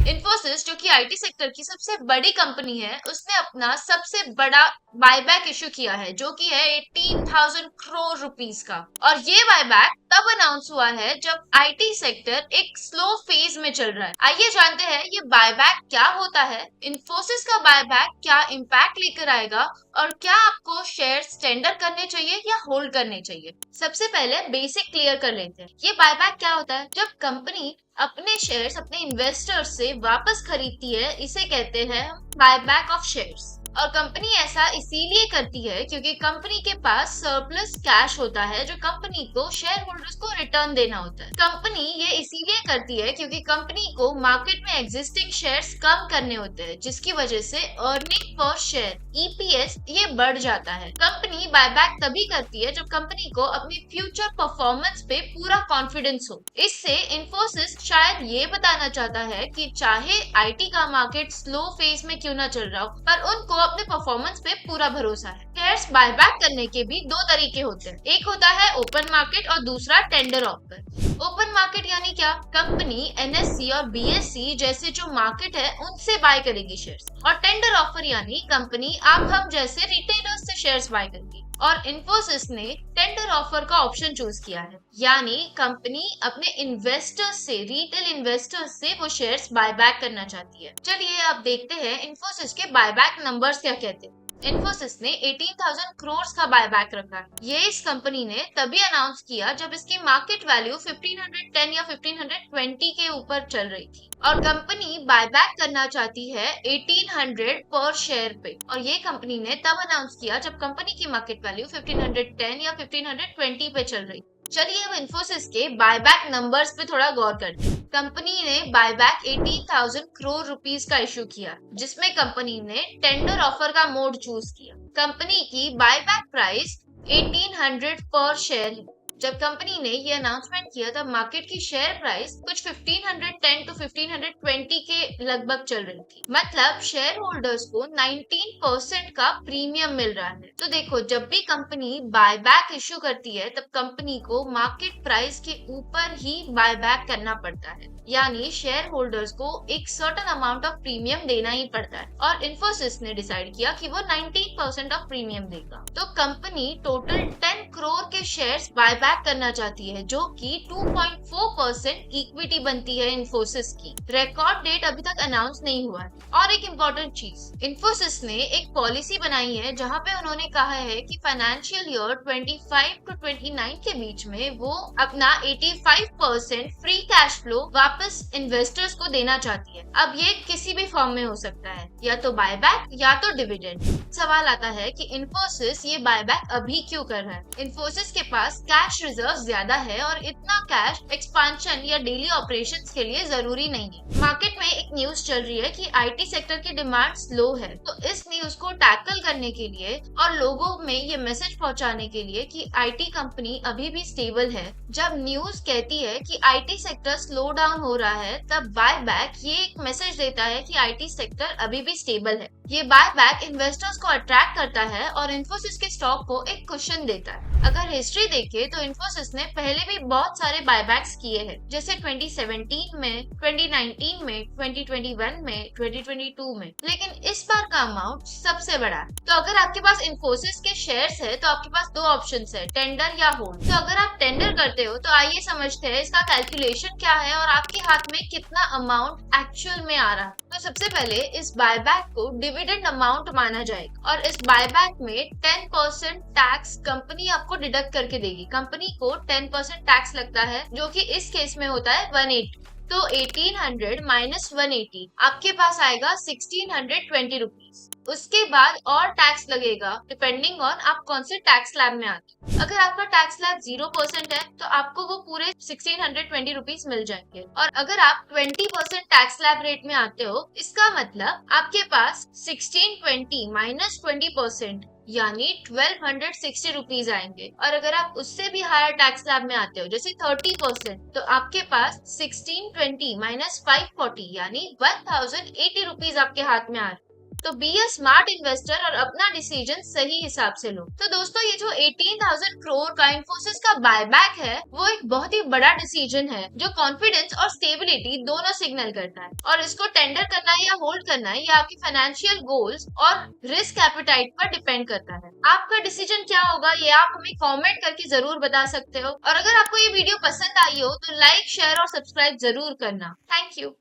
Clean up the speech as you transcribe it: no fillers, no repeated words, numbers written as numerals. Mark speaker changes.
Speaker 1: इन्फोसिस जो कि IT sector की सबसे बड़ी कंपनी है, उसने अपना सबसे बड़ा बायबैक इशू किया है जो कि है 18,000 करोड़ रुपीस का। और ये बायबैक तब अनाउंस हुआ है जब आईटी सेक्टर एक स्लो फेज में चल रहा है। आइए जानते हैं ये बायबैक क्या होता है, इन्फोसिस का बायबैक क्या इम्पैक्ट लेकर आएगा और क्या आपको शेयर्स टेंडर करने चाहिए या होल्ड करने चाहिए। सबसे पहले बेसिक क्लियर कर लेते हैं, ये बायबैक क्या होता है। जब कंपनी अपने शेयर्स अपने इन्वेस्टर्स से वापस खरीदती है, इसे कहते हैं बायबैक ऑफ शेयर्स। और कंपनी ऐसा इसीलिए करती है क्योंकि कंपनी के पास सरप्लस कैश होता है जो कंपनी को शेयर होल्डर्स को रिटर्न देना होता है। कंपनी ये इसीलिए करती है क्योंकि कंपनी को मार्केट में एग्जिस्टिंग शेयर्स कम करने होते हैं, जिसकी वजह से अर्निंग पर शेयर ईपीएस ये बढ़ जाता है। कंपनी बायबैक तभी करती है जब कंपनी को अपनी फ्यूचर परफॉर्मेंस पे पूरा कॉन्फिडेंस हो। इससे इन्फोसिस शायद ये बताना चाहता है कि चाहे आईटी का मार्केट स्लो फेज में क्यों ना चल रहा हो, पर उनको अपने परफॉर्मेंस पे पूरा भरोसा है। शेयर्स बायबैक करने के भी दो तरीके होते हैं, एक होता है ओपन मार्केट और दूसरा टेंडर ऑफर। ओपन मार्केट यानी क्या, कंपनी एनएससी और बीएससी जैसे जो मार्केट है उनसे बाय करेगी शेयर्स। और टेंडर ऑफर यानी कंपनी आप हम जैसे रिटेलर्स से शेयर्स बाय करेगी। और इन्फोसिस ने टेंडर ऑफर का ऑप्शन चूज किया है, यानी कंपनी अपने इन्वेस्टर्स से, रिटेल इन्वेस्टर्स से वो शेयर्स बायबैक करना चाहती है। चलिए अब देखते हैं इन्फोसिस के बायबैक नंबर्स क्या कहते हैं। इन्फोसिस ने 18,000 करोड़ का बायबैक रखा है। ये इस कंपनी ने तभी अनाउंस किया जब इसकी मार्केट वैल्यू 1510 या 1520 के ऊपर चल रही थी। और कंपनी बायबैक करना चाहती है 1800 पर शेयर पे। और ये कंपनी ने तब अनाउंस किया जब कंपनी की मार्केट वैल्यू 1510 या 1520 पे चल रही। चलिए अब इन्फोसिस के बायबैक नंबर्स पे थोड़ा गौर करते हैं। कंपनी ने बायबैक 18,000 करोड़ रुपीस का इशू किया, जिसमें कंपनी ने टेंडर ऑफर का मोड चूज किया। कंपनी की बायबैक प्राइस 1800 पर शेयर है। जब कंपनी ने ये अनाउंसमेंट किया तब मार्केट की शेयर प्राइस कुछ 1510 टू 1520 के लगभग चल रही थी। मतलब शेयर होल्डर्स को 19% का प्रीमियम मिल रहा है। तो देखो, जब भी कंपनी बायबैक इशू करती है तब कंपनी को मार्केट प्राइस के ऊपर ही बायबैक करना पड़ता है, यानी शेयर होल्डर्स को एक सर्टेन अमाउंट ऑफ प्रीमियम देना ही पड़ता है। और इन्फोसिस ने डिसाइड किया कि वो 19% ऑफ प्रीमियम देगा। तो कंपनी टोटल 10 करोड़ के शेयर्स बायबैक करना चाहती है, जो कि 2.4% इक्विटी बनती है इन्फोसिस की। रिकॉर्ड डेट अभी तक अनाउंस नहीं हुआ है। और एक इम्पोर्टेंट चीज, इन्फोसिस ने एक पॉलिसी बनाई है जहां पे उन्होंने कहा है कि फाइनेंशियल ईयर 25 टू 29 के बीच में वो अपना 85% फ्री कैश फ्लो वापस इन्वेस्टर्स को देना चाहती है। अब ये किसी भी फॉर्म में हो सकता है, या तो बायबैक या तो डिविडेंड। सवाल आता है कि इन्फोसिस ये बायबैक अभी क्यों कर रहा है। इन्फोसिस के पास कैश रिजर्व ज्यादा है और इतना कैश एक्सपांशन या डेली ऑपरेशंस के लिए जरूरी नहीं है। मार्केट में एक न्यूज चल रही है कि आईटी सेक्टर की डिमांड स्लो है, तो इस न्यूज को टैकल करने के लिए और लोगों में ये मैसेज पहुंचाने के लिए कि आईटी कंपनी अभी भी स्टेबल है, जब न्यूज कहती है कि आईटी सेक्टर स्लो डाउन हो रहा है तब बायबैक ये एक मैसेज देता है कि आईटी सेक्टर अभी भी स्टेबल है। ये बायबैक इन्वेस्टर्स को अट्रैक्ट करता है और इन्फोसिस के स्टॉक को एक कुशन देता है। अगर हिस्ट्री देखे तो इन्फोसिस ने पहले भी बहुत सारे बायबैक्स किए हैं, जैसे 2017 में, 2019 में, 2021 में, 2022 में, लेकिन इस बार का अमाउंट सबसे बड़ा है। तो अगर आपके पास इन्फोसिस के शेयर्स है तो आपके पास दो ऑप्शंस है, टेंडर या होल्ड। तो अगर आप टेंडर करते हो तो आइए समझते हैं इसका कैलकुलेशन क्या है और आपके हाथ में कितना अमाउंट एक्चुअल में आ रहा है। तो सबसे पहले इस बायबैक को डिविडेंड अमाउंट माना जाएगा और इस बायबैक में 10% टैक्स कंपनी आपको डिडक्ट करके देगी। कंपनी को 10% टैक्स लगता है, जो कि इस केस में होता है 180। तो 1800 माइनस 180 आपके पास आएगा 1620 रुपीज। उसके बाद और टैक्स लगेगा डिपेंडिंग ऑन आप कौन से टैक्स स्लैब में आते हो। अगर आपका टैक्स स्लैब 0% है तो आपको वो पूरे 1620 रुपीज मिल जाएंगे। और अगर आप 20% टैक्स स्लैब रेट में आते हो, इसका मतलब आपके पास 1620 माइनस 20% यानी 1260 रुपीज आएंगे। और अगर आप उससे भी हायर टैक्स स्लैब में आते हो, जैसे 30%, तो आपके पास 1620 माइनस 540 यानी 1080 रुपीज आपके हाथ में आ रहे। तो बी अ स्मार्ट इन्वेस्टर और अपना डिसीजन सही हिसाब से लो। तो दोस्तों ये जो 18,000 करोड़ का इन्फोसिस का बायबैक है वो एक बहुत ही बड़ा डिसीजन है जो कॉन्फिडेंस और स्टेबिलिटी दोनों सिग्नल करता है, और इसको टेंडर करना है या होल्ड करना है ये आपकी फाइनेंशियल गोल्स और रिस्क एपिटाइट पर डिपेंड करता है। आपका डिसीजन क्या होगा ये आप हमें कमेंट करके जरूर बता सकते हो, और अगर आपको ये वीडियो पसंद आई हो तो लाइक शेयर और सब्सक्राइब जरूर करना। Thank you.